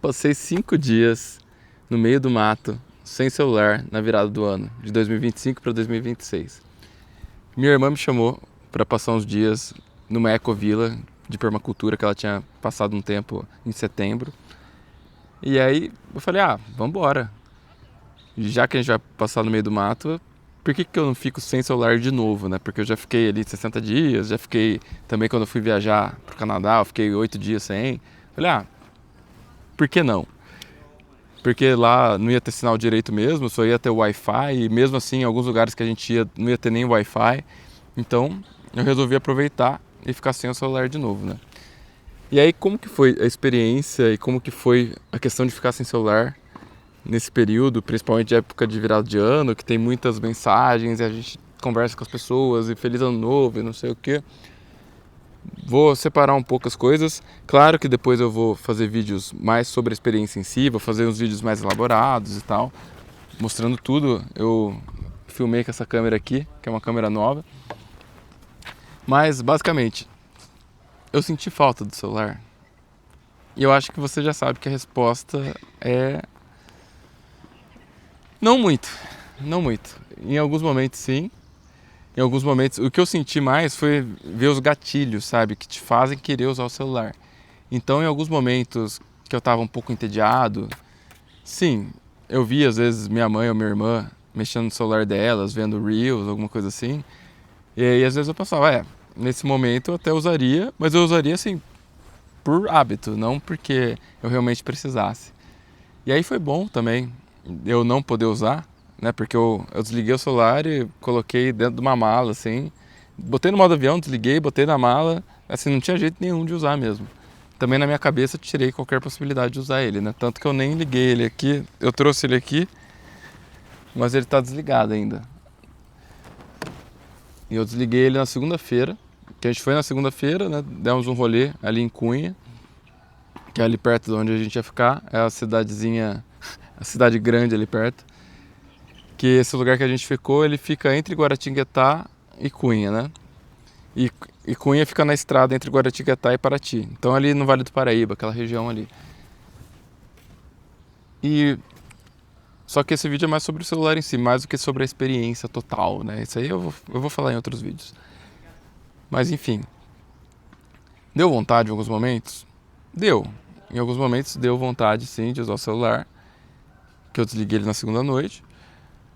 passei 5 dias no meio do mato, sem celular, na virada do ano, de 2025 para 2026. Minha irmã me chamou para passar uns dias numa ecovila de permacultura que ela tinha passado um tempo em setembro. E aí eu falei, vamos embora. Já que a gente vai passar no meio do mato, por que eu não fico sem celular de novo, né? Porque eu já fiquei ali 60 dias, já fiquei também quando eu fui viajar pro Canadá, eu fiquei 8 dias sem. Falei, por que não? Porque lá não ia ter sinal direito mesmo, só ia ter Wi-Fi, e mesmo assim em alguns lugares que a gente ia não ia ter nem Wi-Fi. Então eu resolvi aproveitar e ficar sem o celular de novo, né? E aí como que foi a experiência e como que foi a questão de ficar sem celular nesse período, principalmente de época de virada de ano, que tem muitas mensagens e a gente conversa com as pessoas e feliz ano novo e não sei o que. Vou separar um pouco as coisas. Claro que depois eu vou fazer vídeos mais sobre a experiência em si, vou fazer uns vídeos mais elaborados e tal, mostrando tudo. Eu filmei com essa câmera aqui, que é uma câmera nova. Mas, basicamente, eu senti falta do celular. E eu acho que você já sabe que a resposta é... Não muito. Em alguns momentos, sim. Em alguns momentos, o que eu senti mais foi ver os gatilhos, sabe, que te fazem querer usar o celular. Então, em alguns momentos que eu estava um pouco entediado, sim, eu vi às vezes minha mãe ou minha irmã mexendo no celular delas, vendo Reels, alguma coisa assim. E aí, às vezes eu pensava, nesse momento eu até usaria, mas eu usaria assim, por hábito, não porque eu realmente precisasse. E aí foi bom também eu não poder usar, né? Porque eu desliguei o celular e coloquei dentro de uma mala, assim. Botei no modo avião, desliguei, botei na mala. Assim, não tinha jeito nenhum de usar mesmo. Também na minha cabeça tirei qualquer possibilidade de usar ele, né? Tanto que eu nem liguei ele aqui. Eu trouxe ele aqui, mas ele tá desligado ainda. E eu desliguei ele na segunda-feira. Que a gente foi na segunda-feira, né? Demos um rolê ali em Cunha, que é ali perto de onde a gente ia ficar. É a cidadezinha, a cidade grande ali perto. Que esse lugar que a gente ficou, ele fica entre Guaratinguetá e Cunha, né? E Cunha fica na estrada entre Guaratinguetá e Paraty. Então ali no Vale do Paraíba, aquela região ali. E só que esse vídeo é mais sobre o celular em si, mais do que sobre a experiência total, né? Isso aí eu vou falar em outros vídeos. Mas enfim, deu vontade em alguns momentos? Deu. Em alguns momentos deu vontade, sim, de usar o celular, que eu desliguei ele na segunda noite.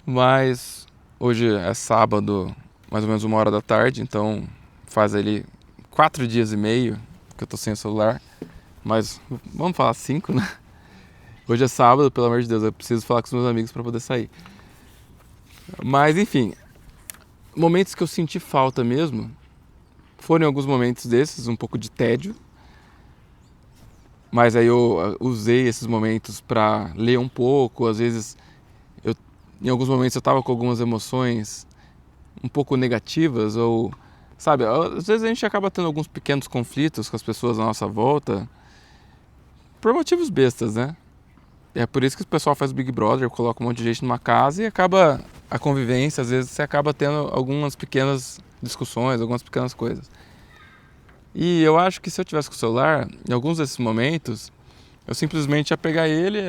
Mas hoje é sábado, mais ou menos 1h da tarde, então faz ali 4 dias e meio que eu tô sem o celular. Mas vamos falar 5, né? Hoje é sábado, pelo amor de Deus, eu preciso falar com os meus amigos para poder sair. Mas enfim, momentos que eu senti falta mesmo foram alguns momentos desses, um pouco de tédio. Mas aí eu usei esses momentos para ler um pouco, às vezes em alguns momentos eu estava com algumas emoções um pouco negativas ou, sabe, às vezes a gente acaba tendo alguns pequenos conflitos com as pessoas à nossa volta por motivos bestas, né? É por isso que o pessoal faz Big Brother, coloca um monte de gente numa casa e acaba a convivência, às vezes você acaba tendo algumas pequenas discussões, algumas pequenas coisas. E eu acho que se eu tivesse com o celular, em alguns desses momentos, eu simplesmente ia pegar ele,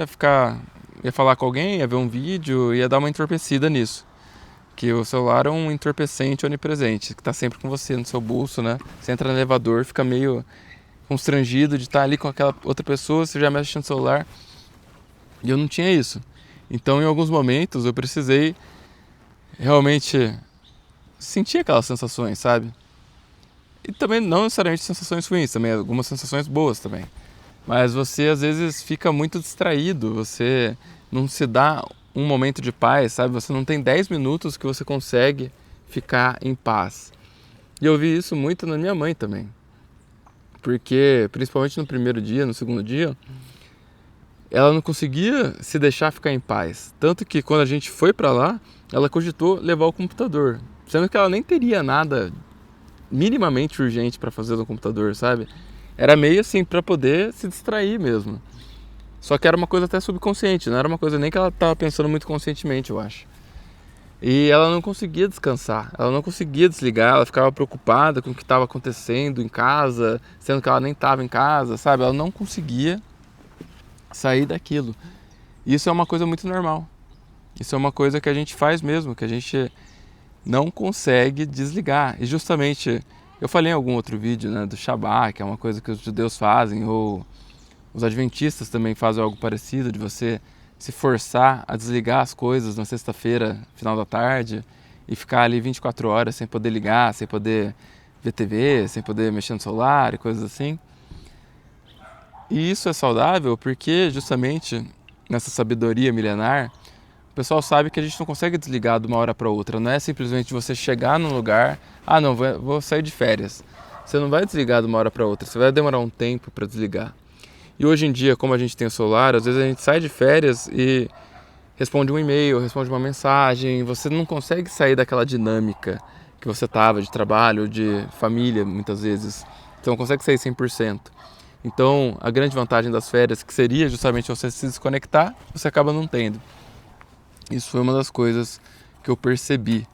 ia falar com alguém, ia ver um vídeo, ia dar uma entorpecida nisso. Que o celular é um entorpecente onipresente, que está sempre com você no seu bolso, né? Você entra no elevador, fica meio constrangido de estar ali com aquela outra pessoa, você já mexe no celular. E eu não tinha isso. Então, em alguns momentos, eu precisei realmente sentir aquelas sensações, sabe? E também não necessariamente sensações ruins, também algumas sensações boas também. Mas você às vezes fica muito distraído, você não se dá um momento de paz, sabe? Você não tem 10 minutos que você consegue ficar em paz. E eu vi isso muito na minha mãe também. Porque, principalmente no primeiro dia, no segundo dia, ela não conseguia se deixar ficar em paz. Tanto que quando a gente foi pra lá, ela cogitou levar o computador. Sendo que ela nem teria nada minimamente urgente para fazer no computador, sabe? Era meio assim, para poder se distrair mesmo. Só que era uma coisa até subconsciente, não era uma coisa nem que ela estava pensando muito conscientemente, eu acho. E ela não conseguia descansar, ela não conseguia desligar, ela ficava preocupada com o que estava acontecendo em casa, sendo que ela nem estava em casa, sabe? Ela não conseguia sair daquilo. Isso é uma coisa muito normal. Isso é uma coisa que a gente faz mesmo, que a gente não consegue desligar. E justamente, eu falei em algum outro vídeo, né, do Shabbat, que é uma coisa que os judeus fazem, ou os adventistas também fazem algo parecido, de você se forçar a desligar as coisas na sexta-feira, final da tarde, e ficar ali 24 horas sem poder ligar, sem poder ver TV, sem poder mexer no celular e coisas assim. E isso é saudável porque justamente nessa sabedoria milenar, o pessoal sabe que a gente não consegue desligar de uma hora para outra. Não é simplesmente você chegar num lugar, ah não, vou sair de férias. Você não vai desligar de uma hora para outra, você vai demorar um tempo para desligar. E hoje em dia, como a gente tem o celular, às vezes a gente sai de férias e responde um e-mail, responde uma mensagem, você não consegue sair daquela dinâmica que você estava de trabalho, de família, muitas vezes. Você não consegue sair 100%. Então, a grande vantagem das férias, que seria justamente você se desconectar, você acaba não tendo. Isso foi uma das coisas que eu percebi.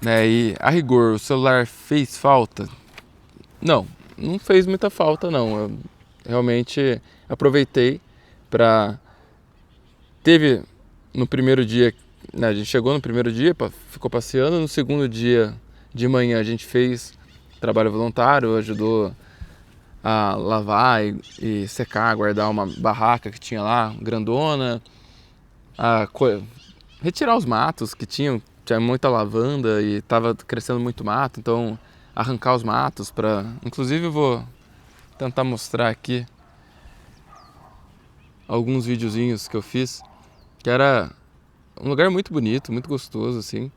Né? E, a rigor, o celular fez falta? Não fez muita falta, não. Eu realmente aproveitei para... Teve no primeiro dia, né, a gente chegou no primeiro dia, ficou passeando. No segundo dia de manhã a gente fez trabalho voluntário, ajudou a lavar e secar, guardar uma barraca que tinha lá, grandona, retirar os matos que tinha muita lavanda e estava crescendo muito mato, então arrancar os matos para... Inclusive eu vou tentar mostrar aqui alguns videozinhos que eu fiz, que era um lugar muito bonito, muito gostoso, assim.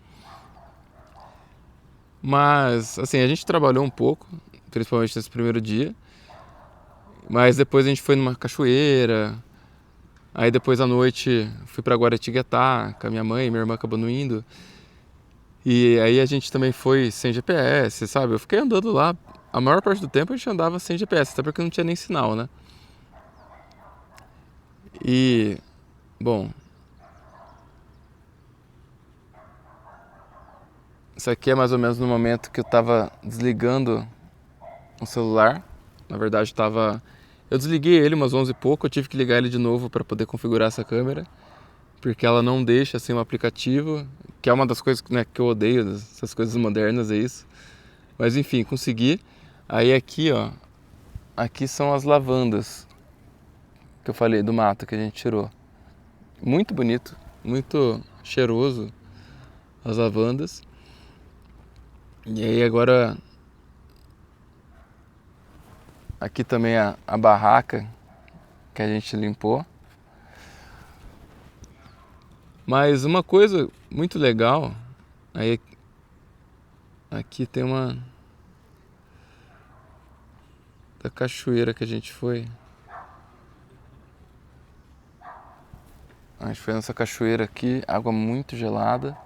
Mas, assim, a gente trabalhou um pouco, principalmente nesse primeiro dia, mas depois a gente foi numa cachoeira, aí depois à noite fui pra Guaratinguetá com a minha mãe, minha irmã acabou não indo, e aí a gente também foi sem GPS, sabe? Eu fiquei andando lá, a maior parte do tempo a gente andava sem GPS, até porque não tinha nem sinal, né? E, bom, isso aqui é mais ou menos no momento que eu tava desligando o celular. Na verdade, eu desliguei ele umas 11 e pouco, eu tive que ligar ele de novo para poder configurar essa câmera, porque ela não deixa assim um aplicativo, que é uma das coisas, né, que eu odeio dessas coisas modernas, é isso. Mas enfim, consegui. Aí aqui, ó, aqui são as lavandas que eu falei do mato que a gente tirou. Muito bonito, muito cheiroso as lavandas. E aí agora aqui também a barraca que a gente limpou. Mas uma coisa muito legal, aí aqui tem uma da cachoeira que a gente foi. A gente foi nessa cachoeira aqui, água muito gelada.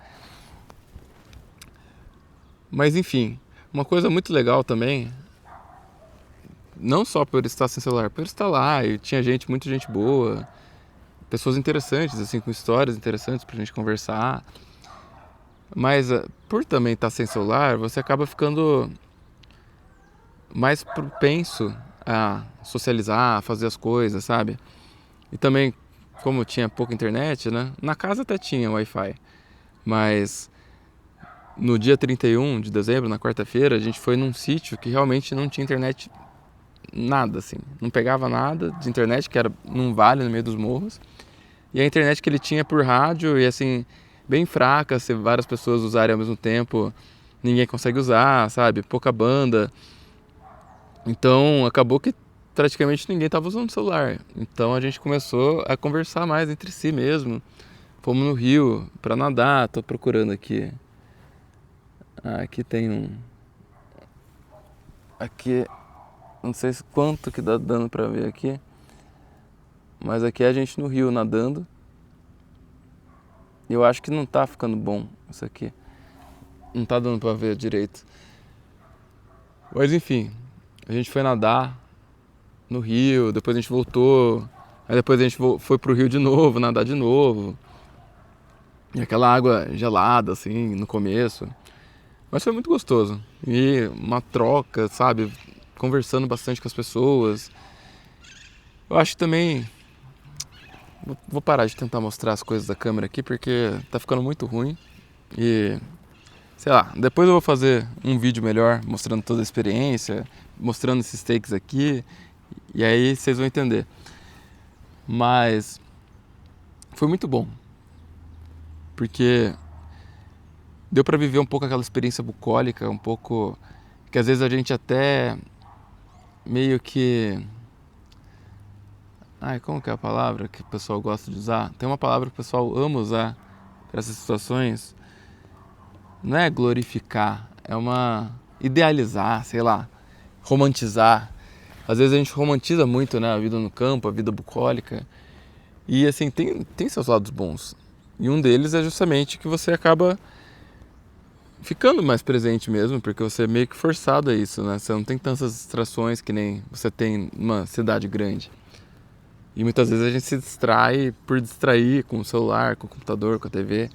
Mas enfim, uma coisa muito legal também, não só por estar sem celular, por estar lá, e tinha muita gente boa, pessoas interessantes, assim, com histórias interessantes pra gente conversar. Mas por também estar sem celular, você acaba ficando mais propenso a socializar, a fazer as coisas, sabe? E também, como tinha pouca internet, né? Na casa até tinha Wi-Fi, mas no dia 31 de dezembro, na quarta-feira, a gente foi num sítio que realmente não tinha internet nada, assim. Não pegava nada de internet, que era num vale no meio dos morros. E a internet que ele tinha por rádio, e assim, bem fraca, se várias pessoas usarem ao mesmo tempo, ninguém consegue usar, sabe? Pouca banda. Então, acabou que praticamente ninguém estava usando o celular. Então, a gente começou a conversar mais entre si mesmo. Fomos no rio para nadar, tô procurando aqui. Aqui tem um... Aqui, não sei quanto que dá dando pra ver aqui. Mas aqui é a gente no rio nadando. Eu acho que não tá ficando bom isso aqui. Não tá dando pra ver direito. Mas enfim, a gente foi nadar no rio, depois a gente voltou. Aí depois a gente foi pro rio de novo, nadar de novo. E aquela água gelada, assim, no começo. Mas foi muito gostoso. E uma troca, sabe? Conversando bastante com as pessoas. Eu acho que também... Vou parar de tentar mostrar as coisas da câmera aqui, porque tá ficando muito ruim. E, sei lá, depois eu vou fazer um vídeo melhor, mostrando toda a experiência, mostrando esses takes aqui, e aí vocês vão entender. Mas foi muito bom, porque deu pra viver um pouco aquela experiência bucólica, um pouco que às vezes a gente até meio que... Ai, como que é a palavra que o pessoal gosta de usar? Tem uma palavra que o pessoal ama usar para essas situações. Não é glorificar, é uma idealizar, sei lá, romantizar. Às vezes a gente romantiza muito, né, a vida no campo, a vida bucólica. E assim, tem seus lados bons. E um deles é justamente que você acaba ficando mais presente mesmo, porque você é meio que forçado a isso, né? Você não tem tantas distrações que nem você tem numa cidade grande. E muitas vezes a gente se distrai por distrair com o celular, com o computador, com a TV.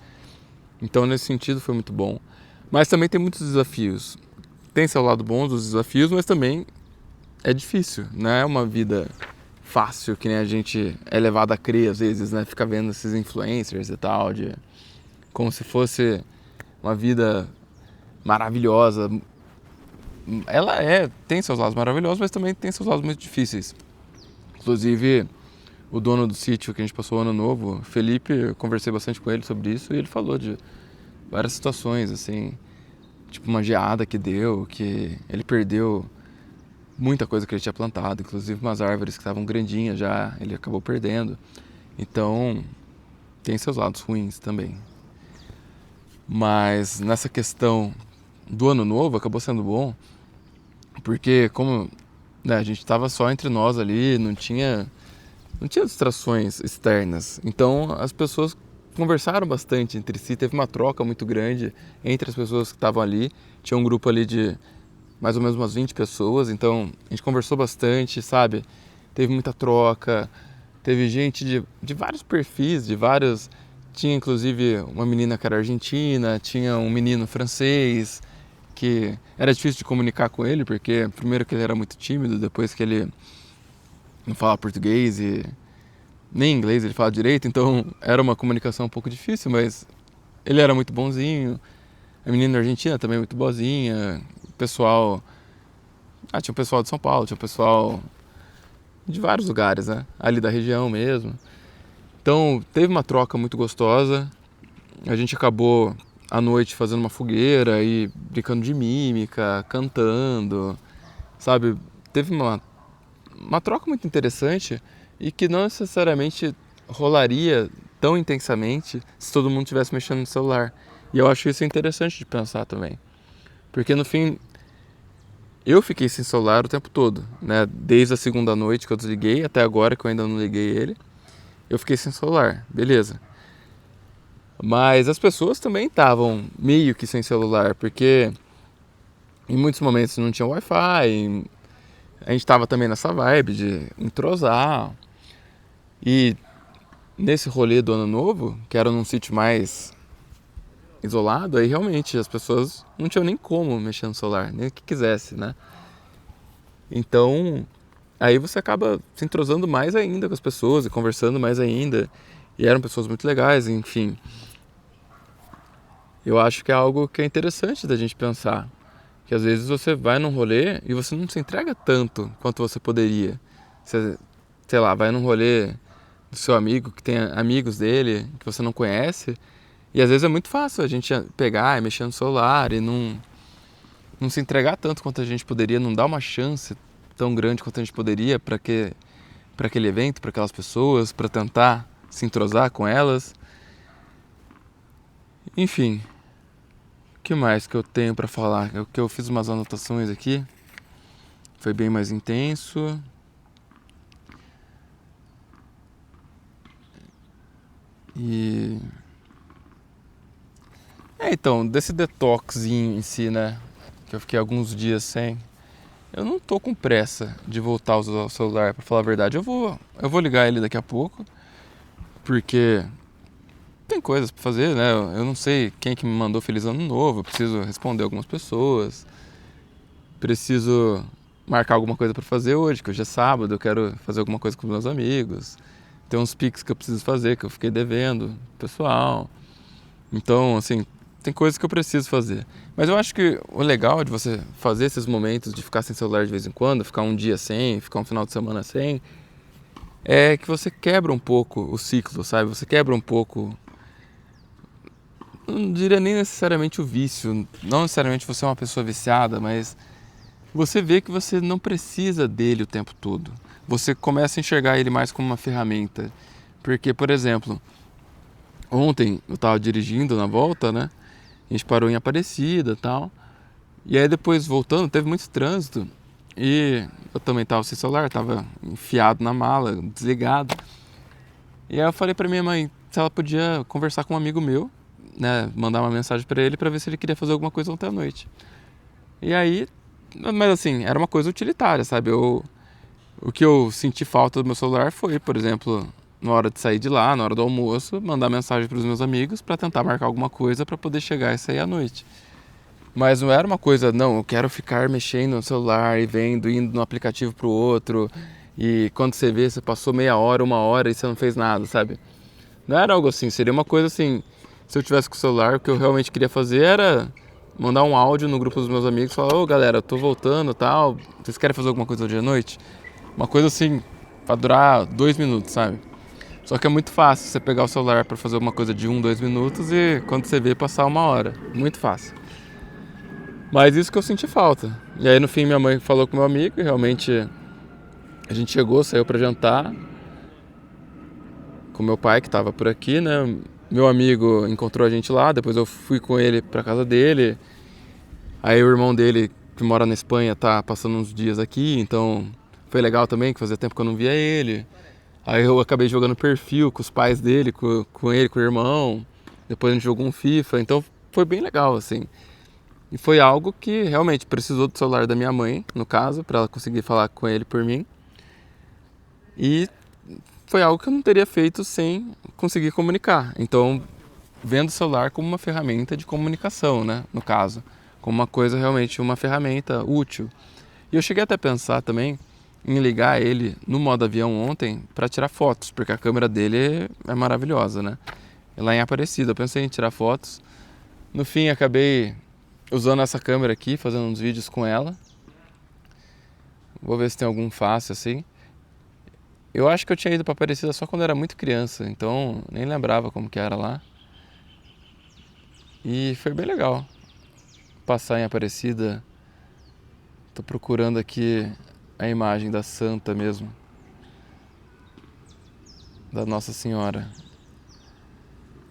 Então, nesse sentido, foi muito bom. Mas também tem muitos desafios. Tem seu lado bom dos desafios, mas também é difícil. Não é uma vida fácil, que nem a gente é levado a crer às vezes, né? Fica vendo esses influencers e tal, como se fosse uma vida maravilhosa. Ela tem seus lados maravilhosos, mas também tem seus lados muito difíceis. Inclusive, o dono do sítio que a gente passou o ano novo, Felipe, eu conversei bastante com ele sobre isso e ele falou de várias situações, assim, tipo uma geada que deu, que ele perdeu muita coisa que ele tinha plantado, inclusive umas árvores que estavam grandinhas já, ele acabou perdendo. Então, tem seus lados ruins também. Mas nessa questão do ano novo acabou sendo bom, porque como, né, a gente estava só entre nós ali, não tinha distrações externas. Então as pessoas conversaram bastante entre si, teve uma troca muito grande entre as pessoas que estavam ali. Tinha um grupo ali de mais ou menos umas 20 pessoas, então a gente conversou bastante, sabe? Teve muita troca, teve gente de vários perfis, de vários... Tinha inclusive uma menina que era argentina, tinha um menino francês, que era difícil de comunicar com ele, porque primeiro que ele era muito tímido, depois que ele não falava português e nem inglês ele fala direito, então era uma comunicação um pouco difícil, mas ele era muito bonzinho. A menina da Argentina também muito boazinha. O pessoal... tinha o pessoal de São Paulo, tinha o pessoal de vários lugares, né? Ali da região mesmo. Então teve uma troca muito gostosa. A gente acabou à noite fazendo uma fogueira e brincando de mímica, cantando, sabe? Teve uma troca muito interessante e que não necessariamente rolaria tão intensamente se todo mundo estivesse mexendo no celular. E eu acho isso interessante de pensar também. Porque no fim, eu fiquei sem celular o tempo todo, né? Desde a segunda noite que eu desliguei até agora que eu ainda não liguei ele, eu fiquei sem celular, beleza. Mas as pessoas também estavam meio que sem celular, porque em muitos momentos não tinha Wi-Fi, a gente estava também nessa vibe de entrosar. E nesse rolê do ano novo, que era num sítio mais isolado, aí realmente as pessoas não tinham nem como mexer no celular, nem que quisesse, né? Então, aí você acaba se entrosando mais ainda com as pessoas e conversando mais ainda. E eram pessoas muito legais, enfim. Eu acho que é algo que é interessante da gente pensar. Que às vezes você vai num rolê e você não se entrega tanto quanto você poderia. Você, sei lá, vai num rolê do seu amigo, que tem amigos dele, que você não conhece. E às vezes é muito fácil a gente pegar e mexer no celular e não se entregar tanto quanto a gente poderia, não dar uma chance tão grande quanto a gente poderia para aquele evento, para aquelas pessoas, para tentar se entrosar com elas. Enfim, o que mais que eu tenho para falar? Eu fiz umas anotações aqui, foi bem mais intenso. E... então, desse detoxinho em si, né? Que eu fiquei alguns dias sem. Eu não tô com pressa de voltar a usar o celular, pra falar a verdade. Eu vou ligar ele daqui a pouco, porque tem coisas pra fazer, né? Eu não sei quem que me mandou Feliz Ano Novo, eu preciso responder algumas pessoas, preciso marcar alguma coisa para fazer hoje, que hoje é sábado, eu quero fazer alguma coisa com os meus amigos. Tem uns Pix que eu preciso fazer, que eu fiquei devendo, pessoal. Então, assim, tem coisas que eu preciso fazer. Mas eu acho que o legal de você fazer esses momentos de ficar sem celular de vez em quando, ficar um dia sem, ficar um final de semana sem, é que você quebra um pouco o ciclo, sabe? Você quebra um pouco, não diria nem necessariamente o vício, não necessariamente você é uma pessoa viciada, mas você vê que você não precisa dele o tempo todo. Você começa a enxergar ele mais como uma ferramenta. Porque, por exemplo, ontem eu estava dirigindo na volta, né? A gente parou em Aparecida e tal. E aí depois voltando, teve muito trânsito. E eu também estava sem celular, estava enfiado na mala, desligado. E aí eu falei para minha mãe se ela podia conversar com um amigo meu, né? Mandar uma mensagem para ele para ver se ele queria fazer alguma coisa ontem à noite. E aí, mas assim, era uma coisa utilitária, sabe? O que eu senti falta do meu celular foi, por exemplo, na hora de sair de lá, na hora do almoço, mandar mensagem para os meus amigos para tentar marcar alguma coisa para poder chegar e sair à noite. Mas não era uma coisa, não, eu quero ficar mexendo no celular e vendo, indo de um aplicativo para o outro, e quando você vê, você passou meia hora, uma hora e você não fez nada, sabe? Não era algo assim, seria uma coisa assim, se eu tivesse com o celular, o que eu realmente queria fazer era mandar um áudio no grupo dos meus amigos, falar, ô galera, eu tô voltando e tal, vocês querem fazer alguma coisa hoje à noite? Uma coisa assim, pra durar 2 minutos, sabe? Só que é muito fácil você pegar o celular pra fazer uma coisa de 1, 2 minutos e quando você vê passar 1 hora. Muito fácil. Mas isso que eu senti falta. E aí no fim minha mãe falou com meu amigo e realmente a gente chegou, saiu pra jantar com meu pai que tava por aqui, né? Meu amigo encontrou a gente lá, depois eu fui com ele pra casa dele. Aí o irmão dele, que mora na Espanha, tá passando uns dias aqui, então foi legal também, que fazia tempo que eu não via ele. Aí eu acabei jogando perfil com os pais dele, com ele, com o irmão. Depois a gente jogou um FIFA, então foi bem legal, assim. E foi algo que realmente precisou do celular da minha mãe, no caso, para ela conseguir falar com ele por mim. E foi algo que eu não teria feito sem conseguir comunicar. Então, vendo o celular como uma ferramenta de comunicação, né, no caso. Como uma coisa realmente, uma ferramenta útil. E eu cheguei até a pensar também em ligar ele no modo avião ontem para tirar fotos, porque a câmera dele é maravilhosa, né? Lá em Aparecida, eu pensei em tirar fotos. No fim, acabei usando essa câmera aqui, fazendo uns vídeos com ela. Vou ver se tem algum fácil assim. Eu acho que eu tinha ido para Aparecida só quando eu era muito criança, então nem lembrava como que era lá. E foi bem legal passar em Aparecida. Tô procurando aqui a imagem da Santa mesmo, da Nossa Senhora.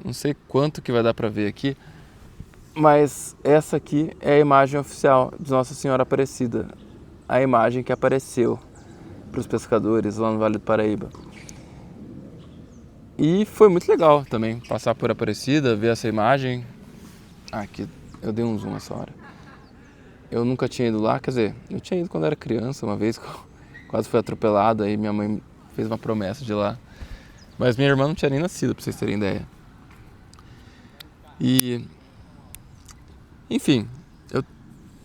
Não sei quanto que vai dar para ver aqui, mas essa aqui é a imagem oficial de Nossa Senhora Aparecida, a imagem que apareceu para os pescadores lá no Vale do Paraíba. E foi muito legal também passar por Aparecida, ver essa imagem. Aqui, eu dei um zoom essa hora. Eu nunca tinha ido lá, quer dizer, eu tinha ido quando era criança, uma vez quase fui atropelado, aí minha mãe fez uma promessa de ir lá. Mas minha irmã não tinha nem nascido, pra vocês terem ideia. E, enfim, eu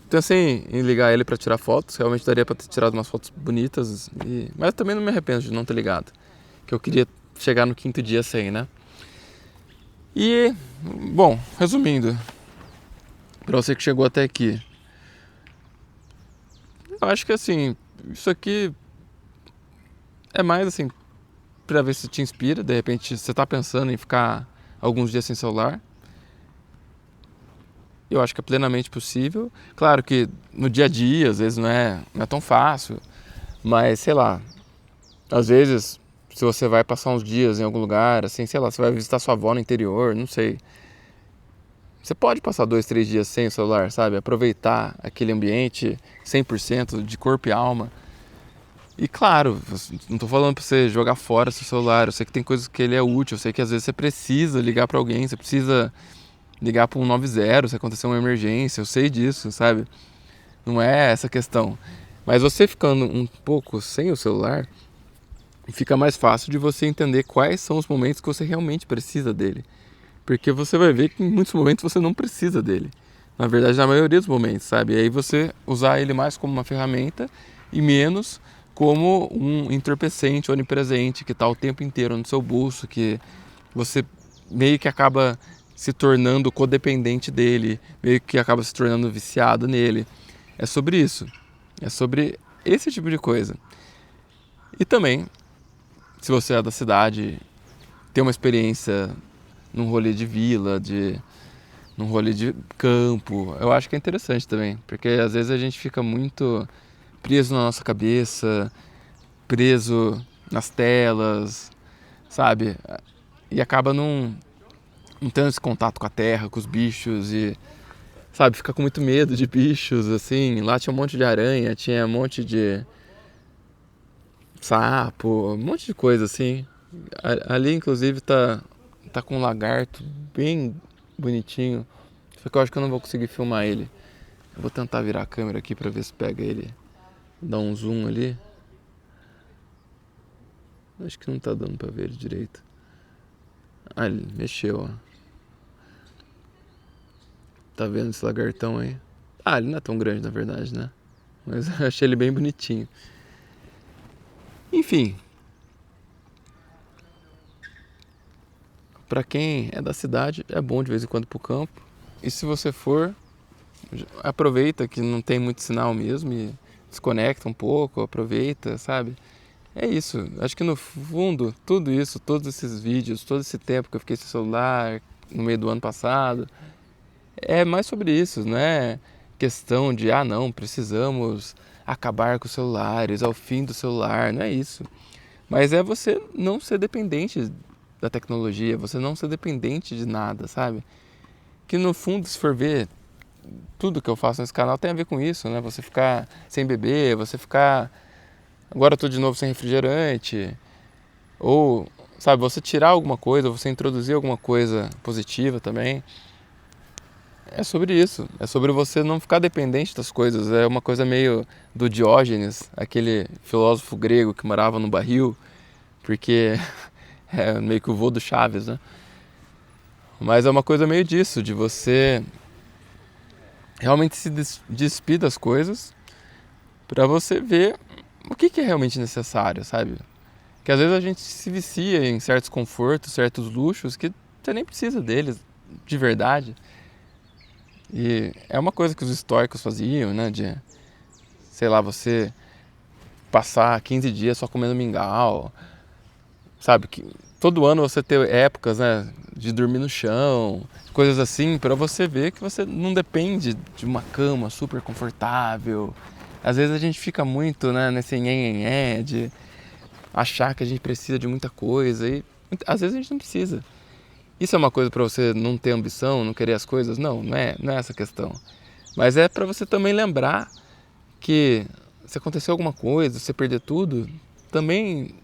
pensei em ligar ele pra tirar fotos, realmente daria pra ter tirado umas fotos bonitas, mas também não me arrependo de não ter ligado, que eu queria chegar no 5º dia sem, né? E, bom, resumindo, pra você que chegou até aqui, eu acho que assim, isso aqui é mais assim, pra ver se te inspira, de repente você tá pensando em ficar alguns dias sem celular. Eu acho que é plenamente possível. Claro que no dia a dia, às vezes não é tão fácil, mas sei lá, às vezes se você vai passar uns dias em algum lugar, assim, sei lá, você vai visitar sua avó no interior, não sei. Você pode passar 2, 3 dias sem o celular, sabe? Aproveitar aquele ambiente 100% de corpo e alma. E claro, não tô falando pra você jogar fora seu celular, eu sei que tem coisas que ele é útil, eu sei que às vezes você precisa ligar pra alguém, você precisa ligar para 190 se acontecer uma emergência, eu sei disso, sabe? Não é essa questão. Mas você ficando um pouco sem o celular, fica mais fácil de você entender quais são os momentos que você realmente precisa dele. Porque você vai ver que em muitos momentos você não precisa dele. Na verdade, na maioria dos momentos, sabe? E aí você usar ele mais como uma ferramenta e menos como um entorpecente onipresente que está o tempo inteiro no seu bolso, que você meio que acaba se tornando codependente dele, meio que acaba se tornando viciado nele. É sobre isso, é sobre esse tipo de coisa. E também, se você é da cidade, ter uma experiência num rolê de vila, num rolê de campo, eu acho que é interessante também, porque às vezes a gente fica muito preso na nossa cabeça, preso nas telas, sabe? E acaba não tendo esse contato com a terra, com os bichos e, sabe, fica com muito medo de bichos, assim. Lá tinha um monte de aranha, tinha um monte de sapo, um monte de coisa, assim. Ali, inclusive, tá com um lagarto bem bonitinho, só que eu acho que eu não vou conseguir filmar ele. Eu vou tentar virar a câmera aqui pra ver se pega ele, dar um zoom ali. Acho que não tá dando pra ver ele direito. Ah, ele mexeu, ó. Tá vendo esse lagartão aí? Ah, ele não é tão grande na verdade, né? Mas eu achei ele bem bonitinho. Enfim. Pra quem é da cidade, é bom de vez em quando ir pro campo. E se você for, aproveita que não tem muito sinal mesmo e desconecta um pouco, aproveita, sabe? É isso. Acho que no fundo, tudo isso, todos esses vídeos, todo esse tempo que eu fiquei sem celular no meio do ano passado, é mais sobre isso, não é questão de, ah não, precisamos acabar com os celulares, ao fim do celular, não é isso. Mas é você não ser dependente da tecnologia, você não ser dependente de nada, sabe? Que no fundo, se for ver, tudo que eu faço nesse canal tem a ver com isso, né? Você ficar sem beber, você ficar... Agora eu tô de novo sem refrigerante, ou, sabe, você tirar alguma coisa, você introduzir alguma coisa positiva também. É sobre isso, é sobre você não ficar dependente das coisas. É uma coisa meio do Diógenes, aquele filósofo grego que morava no barril, porque é meio que o vô do Chaves, né? Mas é uma coisa meio disso, de você realmente se despir das coisas para você ver o que é realmente necessário, sabe? Que às vezes a gente se vicia em certos confortos, certos luxos que você nem precisa deles de verdade. E é uma coisa que os estoicos faziam, né? De, sei lá, você passar 15 dias só comendo mingau, sabe? Que todo ano você ter épocas, né? De dormir no chão, coisas assim, para você ver que você não depende de uma cama super confortável. Às vezes a gente fica muito, né, nesse nhenhenhé de achar que a gente precisa de muita coisa e às vezes a gente não precisa. Isso é uma coisa para você não ter ambição, não querer as coisas? Não é essa a questão. Mas é para você também lembrar que se acontecer alguma coisa, você perder tudo, também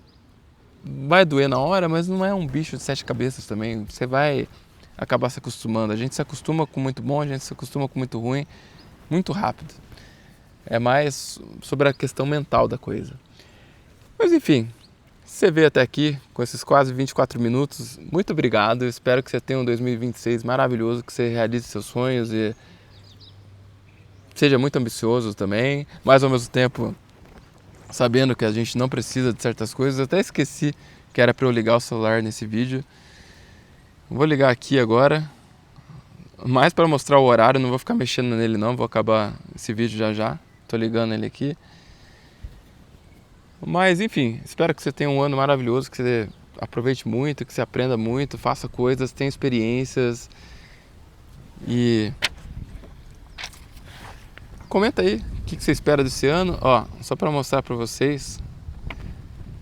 vai doer na hora, mas não é um bicho de 7 cabeças também. Você vai acabar se acostumando. A gente se acostuma com muito bom, a gente se acostuma com muito ruim, muito rápido. É mais sobre a questão mental da coisa. Mas enfim, se você veio até aqui com esses quase 24 minutos, muito obrigado. Eu espero que você tenha um 2026 maravilhoso, que você realize seus sonhos e seja muito ambicioso também, mas ao mesmo tempo sabendo que a gente não precisa de certas coisas. Eu até esqueci que era para eu ligar o celular nesse vídeo. Vou ligar aqui agora, mais para mostrar o horário, não vou ficar mexendo nele não, vou acabar esse vídeo já já. Tô ligando ele aqui. Mas enfim, espero que você tenha um ano maravilhoso, que você aproveite muito, que você aprenda muito, faça coisas, tenha experiências e comenta aí o que você espera desse ano. Ó, só para mostrar para vocês,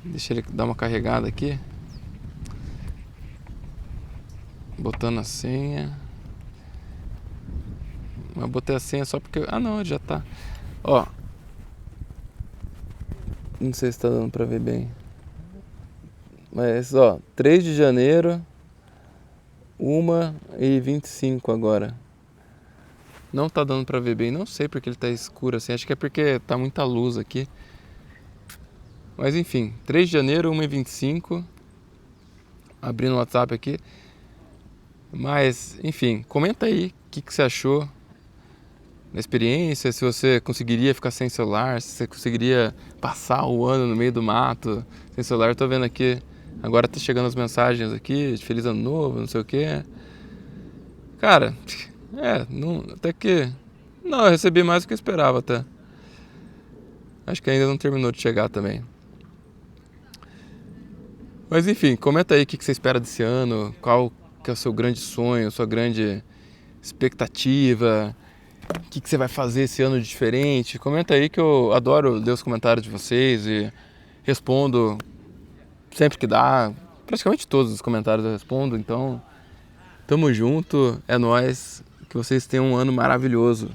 deixa ele dar uma carregada aqui, botando a senha. Eu botei a senha só porque... Ah não, já tá. Ó, não sei se tá dando pra ver bem. Mas ó, 3 de janeiro, 1h25 agora. Não tá dando pra ver bem, não sei porque ele tá escuro assim. Acho que é porque tá muita luz aqui. Mas enfim, 3 de janeiro, 1h25. Abrindo o WhatsApp aqui. Mas, enfim, comenta aí o que você achou na experiência, se você conseguiria ficar sem celular, se você conseguiria passar o ano no meio do mato sem celular. Eu tô vendo aqui, agora tá chegando as mensagens aqui, de Feliz Ano Novo, não sei o quê. Cara, não, até que... Não, eu recebi mais do que eu esperava até. Acho que ainda não terminou de chegar também. Mas enfim, comenta aí o que você espera desse ano, qual que é o seu grande sonho, sua grande expectativa, o que você vai fazer esse ano de diferente. Comenta aí que eu adoro ler os comentários de vocês e respondo sempre que dá. Praticamente todos os comentários eu respondo, então tamo junto, é nóis, que vocês tenham um ano maravilhoso.